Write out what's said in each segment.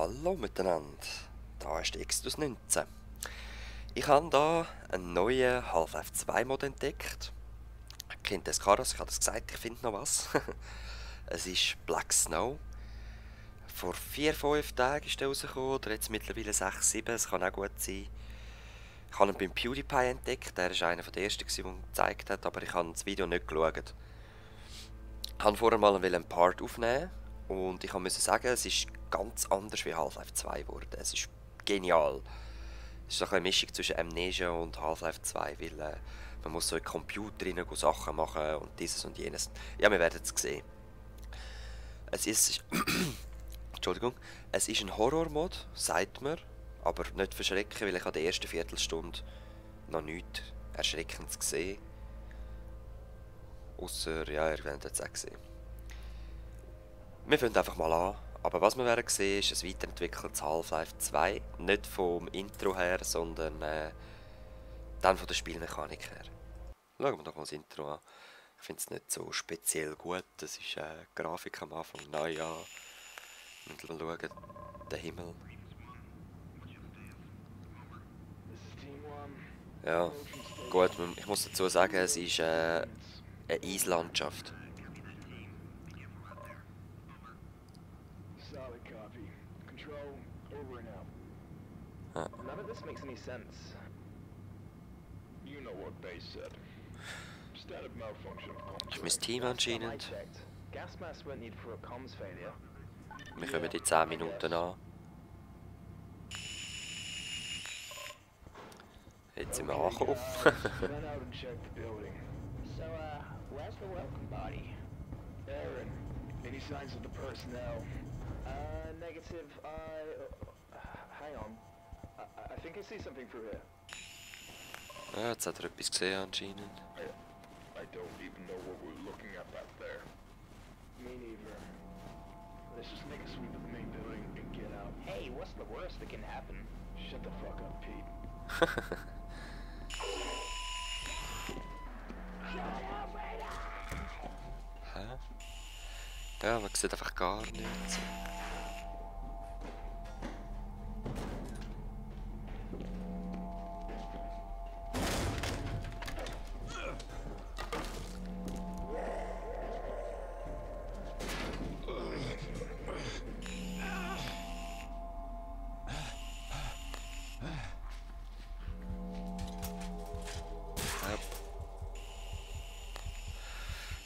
Hallo miteinander, da ist der Exodus 19. Ich habe hier einen neuen Half-Life 2 Mod entdeckt. Kennt das Karas, ich habe das gesagt, ich finde noch was. Es ist Black Snow. Vor 4-5 Tagen ist der rausgekommen, oder jetzt mittlerweile 6-7, es kann auch gut sein. Ich habe ihn beim PewDiePie entdeckt, der war einer der ersten, der ihn gezeigt hat, aber ich habe das Video nicht geschaut. Ich wollte vorher mal einen Part aufnehmen und ich musste sagen, es ist ganz anders wie Half-Life 2 geworden. Es ist genial. Es ist so eine Mischung zwischen Amnesia und Half-Life 2, weil man muss so in den Computer rein Sachen machen und dieses und jenes. Ja, wir werden es sehen. Es ist... Entschuldigung. Es ist ein Horror-Mod, sagt man, aber nicht verschrecken, weil ich an der ersten Viertelstunde noch nichts Erschreckendes gesehen. Ausser, ja, ihr werdet es auch sehen. Wir fangen einfach mal an. Aber was wir werden sehen, ist ein weiterentwickeltes Half-Life 2. Nicht vom Intro her, sondern dann von der Spielmechanik her. Schauen wir doch mal das Intro an. Ich finde es nicht so speziell gut. Es ist Grafik am Anfang neu an. Und mal schauen, der Himmel. Ja, gut, ich muss dazu sagen, es ist eine Eislandschaft. None of this makes any sense. You know what they said. Static malfunction. Ist mein Team anscheinend. Gas masks weren't needed for a comms failure. Wir kommen in 10 Minuten an. Jetzt sind wir angekommen. Run out and check the building. So, where's the welcome body? Aaron, any signs of the personnel? Negative. Hang on. I think I see something through here. Ja, jetzt hat er etwas gesehen anscheinend. I don't even know what we're looking at back there. Me neither. Let's just make a sweep of the main building and get out. Hey, what's the worst that can happen? Shut the fuck up, Pete. Hä? Ja, man sieht einfach gar nichts.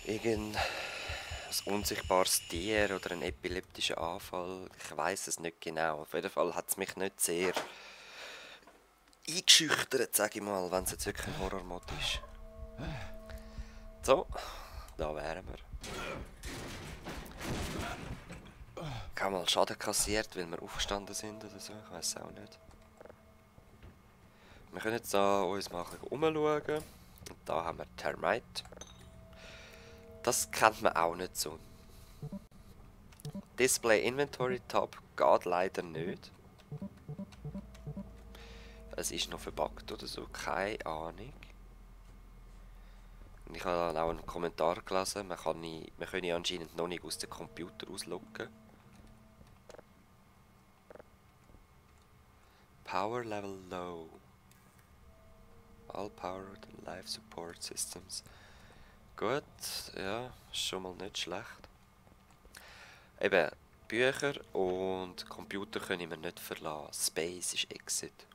Irgend ein unsichtbares Tier oder ein epileptischer Anfall. Ich weiß es nicht genau. Auf jeden Fall hat es mich nicht sehr eingeschüchtert, sage ich mal, wenn es jetzt wirklich ein Horrormod ist. So, da wären wir. Ich habe mal Schaden kassiert, weil wir aufgestanden sind oder so. Ich weiß es auch nicht. Wir können jetzt da uns mal ein bisschen umschauen. Und da haben wir Termite. Das kennt man auch nicht so. Display Inventory Tab geht leider nicht. Es ist noch verbuggt oder so, keine Ahnung. Und ich habe dann auch einen Kommentar gelesen, man könne anscheinend noch nicht aus dem Computer ausloggen. Power Level Low. All Powered and Life Support Systems. Gut, ja, ist schon mal nicht schlecht. Eben, Bücher und Computer können wir nicht verlassen. Space ist Exit.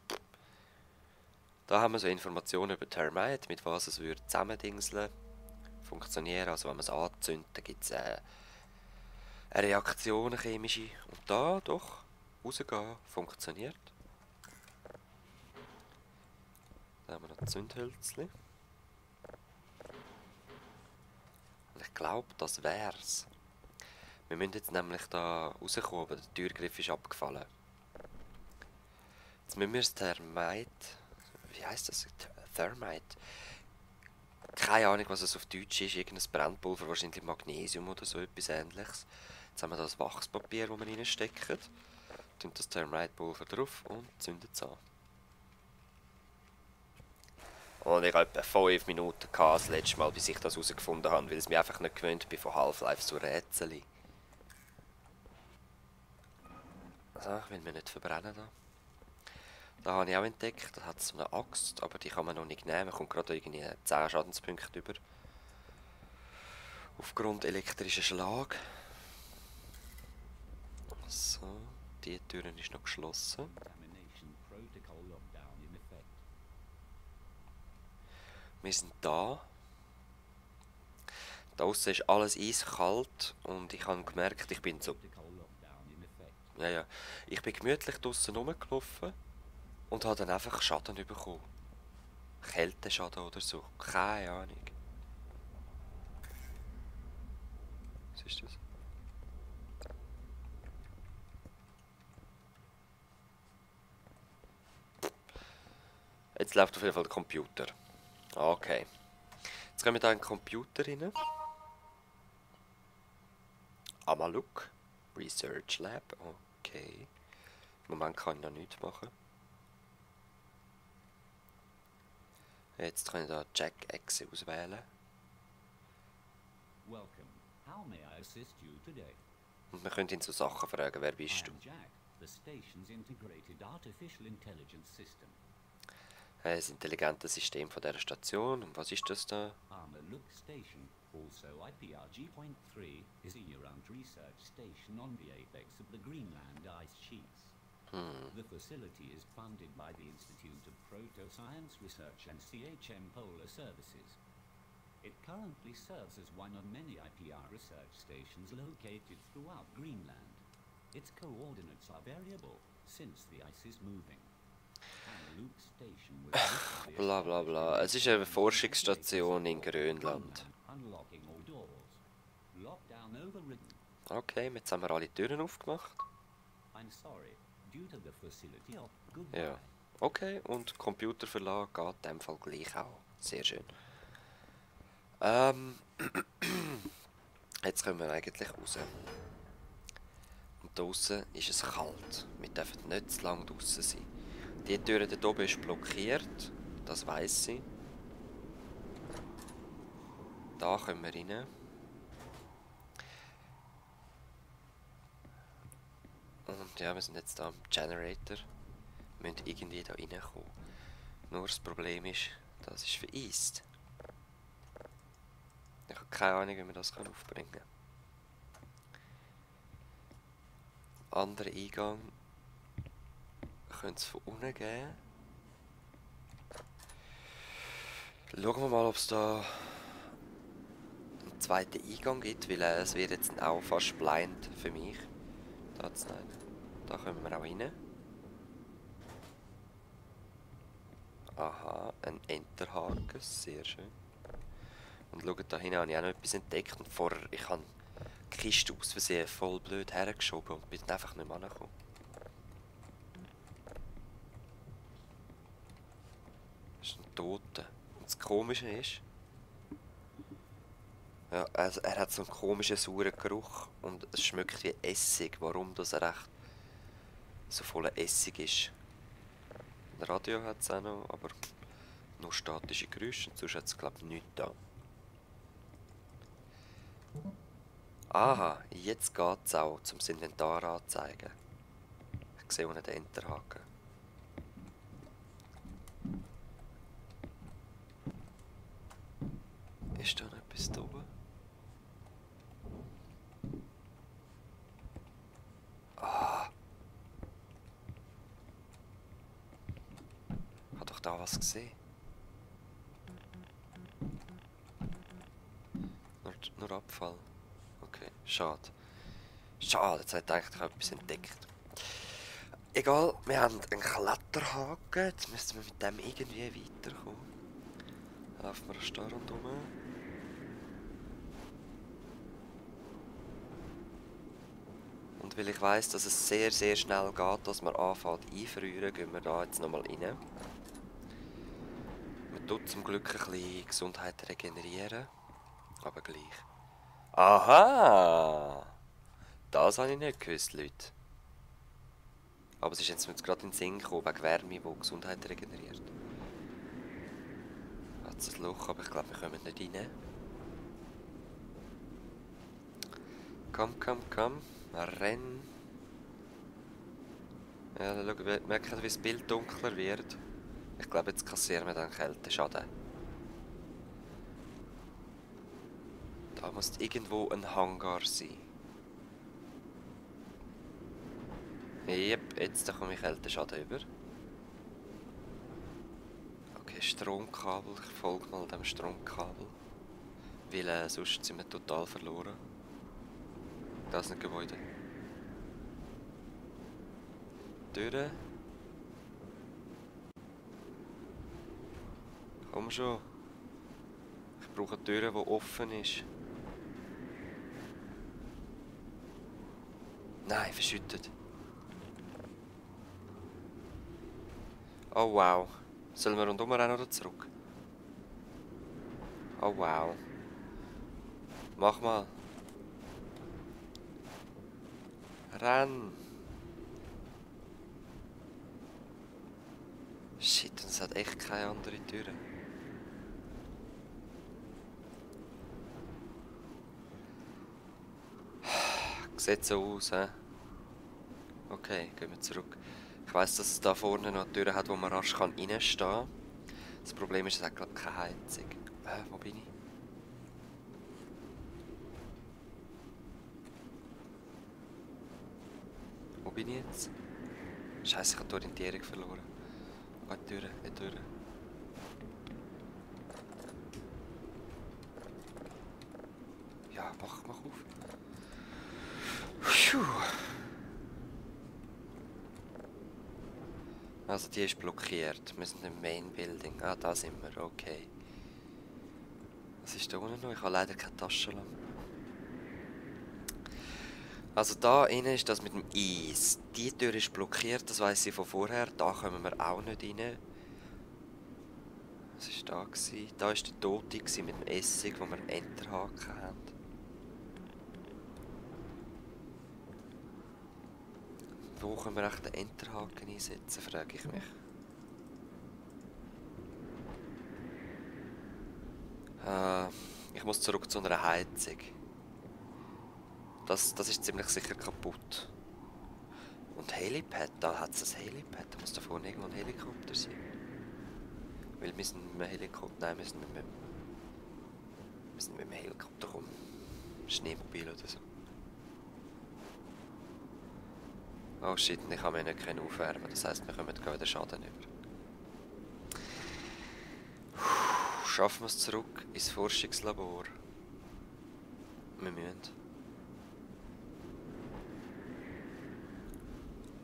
Da haben wir so Informationen über Termite, mit was es würde zusammendingseln, funktionieren. Also wenn man es anzündet, gibt es eine Reaktion, eine chemische. Und da doch, rausgehen, funktioniert. Da haben wir noch Zündhölzchen. Ich glaube, das wär's. Wir müssen jetzt nämlich da rauskommen, aber der Türgriff ist abgefallen. Jetzt müssen wir das Thermite... Wie heisst das? Thermite? Keine Ahnung, was es auf Deutsch ist. Irgendein Brennpulver, wahrscheinlich Magnesium oder so etwas Ähnliches. Jetzt haben wir das Wachspapier, das wir reinstecken. Tun das Thermite-Pulver drauf und zünden es an. Und ich hatte etwa 5 Minuten das letzte Mal, bis ich das herausgefunden habe, weil ich mich einfach nicht gewöhnt bin von Half-Life so Rätsel. Also, ich will mich nicht verbrennen da. Da habe ich auch entdeckt, da hat es so eine Axt, aber die kann man noch nicht nehmen. Man kommt gerade irgendwie 10 Schadenspunkte über. Aufgrund elektrischer Schlag. So, die Tür ist noch geschlossen. Wir sind da. Da außen ist alles eiskalt und ich habe gemerkt, ich bin so... Ja, ich bin gemütlich draussen rumgelaufen und habe dann einfach Schaden bekommen. Kälteschaden oder so. Keine Ahnung. Was ist das? Jetzt läuft auf jeden Fall der Computer. Okay. Jetzt gehen wir da in den Computer rein. Amaluk. Research Lab. Okay. Im Moment kann ich noch nichts machen. Jetzt kann ich da Jack Exe auswählen. Welcome. How may I assist you today? Und wir können ihn so Sachen fragen. Wer bist du? I am Jack, the station's integrated artificial intelligence system. Das intelligente System von dieser Station. Und was ist das da? Amaluk Station, also IPRG.3, is a year-round research station on the apex of the Greenland ice sheets. The facility is funded by the Institute of Proto-Science Research and CHM Polar Services. It currently serves as one of many IPR research stations located throughout Greenland. Its coordinates are variable since the ice is moving. Amaluk Station was recently Bla bla bla. Es ist eine Forschungsstation in Grönland. Unlocking all doors. Lockdown overridden. Okay, jetzt haben wir alle Türen aufgemacht. I'm sorry. Due to the facility of good. Ja. Okay, und Computerverlag geht in dem Fall gleich auch. Sehr schön. Jetzt können wir eigentlich raus. Und draußen ist es kalt. Wir dürfen nicht zu lange draußen sein. Die Tür dort oben ist blockiert. Das weiss ich. Da können wir rein. Und ja, wir sind jetzt da am Generator. Wir müssen irgendwie da reinkommen. Nur das Problem ist, das ist vereist. Ich habe keine Ahnung, wie man das aufbringen kann. Anderer Eingang könnte es von unten geben. Schauen wir mal, ob es da einen zweiten Eingang gibt, weil es wird jetzt auch fast blind für mich. Da können wir auch rein. Aha, ein Enterhaken, sehr schön. Und schaut, da hinten habe ich auch noch etwas entdeckt. Und vorher, ich habe die Kiste aus Versehen voll blöd hergeschoben und bin einfach nicht mehr angekommen. Das ist ein Toter. Und das Komische ist, ja, also er hat so einen komischen, sauren Geruch und es schmeckt wie Essig. Warum das er echt so voller Essig ist. Ein Radio hat es auch noch, aber nur statische Geräusche und sonst hat es, glaube ich, nichts da. Aha, jetzt geht es auch zum Inventar anzeigen. Ich sehe unten den Enterhaken. Ist da noch etwas da oben? Ah! Ich habe doch da was gesehen. Nur Abfall. Okay, schade. Schade, jetzt hat eigentlich etwas entdeckt. Egal, wir haben einen Kletterhaken. Jetzt müssen wir mit dem irgendwie weiterkommen. Laufen wir da rundherum. Und weil ich weiss, dass es sehr, sehr schnell geht, dass man anfängt einfrieren, gehen wir da jetzt nochmal rein. Man tut zum Glück ein bisschen Gesundheit regenerieren. Aber gleich. Aha! Das habe ich nicht gewusst, Leute. Aber es ist jetzt gerade in den Sinn gekommen, wegen Wärme, die Gesundheit regeneriert. Hat es ein Loch, aber ich glaube, wir kommen nicht rein. Komm, komm, komm. Renn. Ja, dann schau, merken, wie das Bild dunkler wird. Ich glaube, jetzt kassieren wir dann Kälteschaden. Da muss irgendwo ein Hangar sein. Yep, jetzt komme ich Kälteschaden über. Okay, Stromkabel. Ich folge mal dem Stromkabel. Weil sonst sind wir total verloren. Das ist ein Gebäude. Türen. Komm schon. Ich brauche eine Tür, die offen ist. Nein, verschüttet. Oh wow. Sollen wir rundum rennen oder zurück? Oh wow. Mach mal. Renn. Shit, und es hat echt keine andere Türe. Sieht so aus, hä? Okay, gehen wir zurück. Ich weiss, dass es da vorne noch eine Tür hat, wo man rasch reinstehen kann. Das Problem ist, es hat gerade keine Heizung. Wo bin ich? Wo bin ich jetzt? Scheiße, ich habe die Orientierung verloren. Oh, die Tür, die Tür. Ja, mach auf. Puh. Also die ist blockiert. Wir sind im Main Building. Ah, da sind wir, okay. Was ist da unten noch? Ich habe leider keine Taschenlampe. Also da innen ist das mit dem Eis. Die Tür ist blockiert, das weiss ich von vorher. Da kommen wir auch nicht rein. Was war da? Da war der Tote mit dem Essig, wo wir einen Enterhaken haben. Wo können wir echt den Enterhaken einsetzen, frage ich mich. Ich muss zurück zu einer Heizung. Das ist ziemlich sicher kaputt. Und Helipad, da hat es ein Helipad. Da muss da vorne irgendwo ein Helikopter sein. Weil wir sind mit dem Helikopter. Nein, wir sind mit dem Helikopter kommen. Schneemobil oder so. Oh shit, ich kann mich nicht aufwärmen. Das heisst, wir kommen gerade Schaden über. Schaffen wir es zurück ins Forschungslabor. Wir müssen.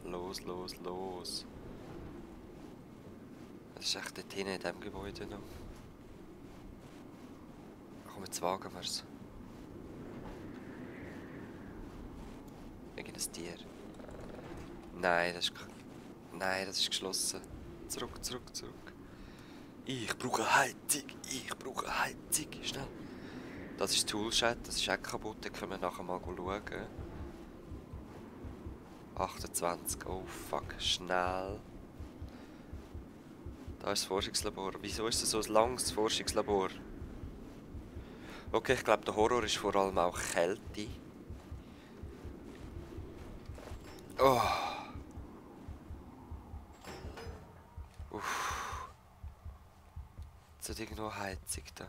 Los. Das ist echt dort hinten in diesem Gebäude noch. Komm, jetzt wagen wir es. Irgendein Tier. Nein, das ist geschlossen. Zurück. Ich brauche Heizung. Schnell. Das ist das Toolshed, das ist auch kaputt. Da können wir nachher mal schauen. 28, oh fuck, schnell. Da ist das Forschungslabor. Wieso ist das so ein langes Forschungslabor? Okay, ich glaube, der Horror ist vor allem auch Kälte. Oh. Uff. Jetzt hat irgendwo Heizung da.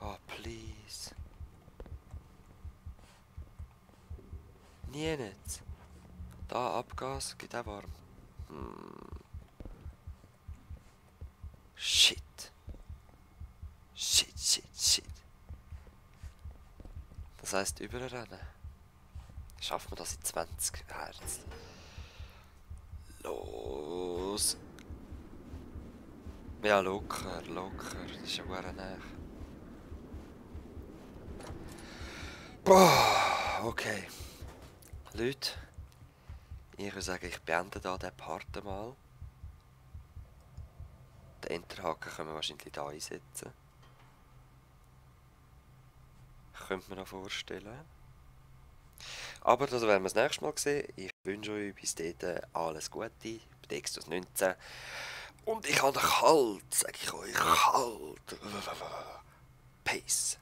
Oh, please. Nie nicht. Da Abgas, geht auch warm. Shit. Das heisst überrennen. Schaffen wir das in 20 Hertz? Los. Ja, locker. Das ist ja gut näher. Boah, okay. Leute, ich würde sagen, ich beende hier diesen Part mal. Den Enterhaken können wir wahrscheinlich hier einsetzen. Könnte man noch vorstellen. Aber das werden wir das nächste Mal sehen. Ich wünsche euch bis dahin alles Gute bei Dextus 19. Und ich habe kalt, sage ich euch, kalt. Peace.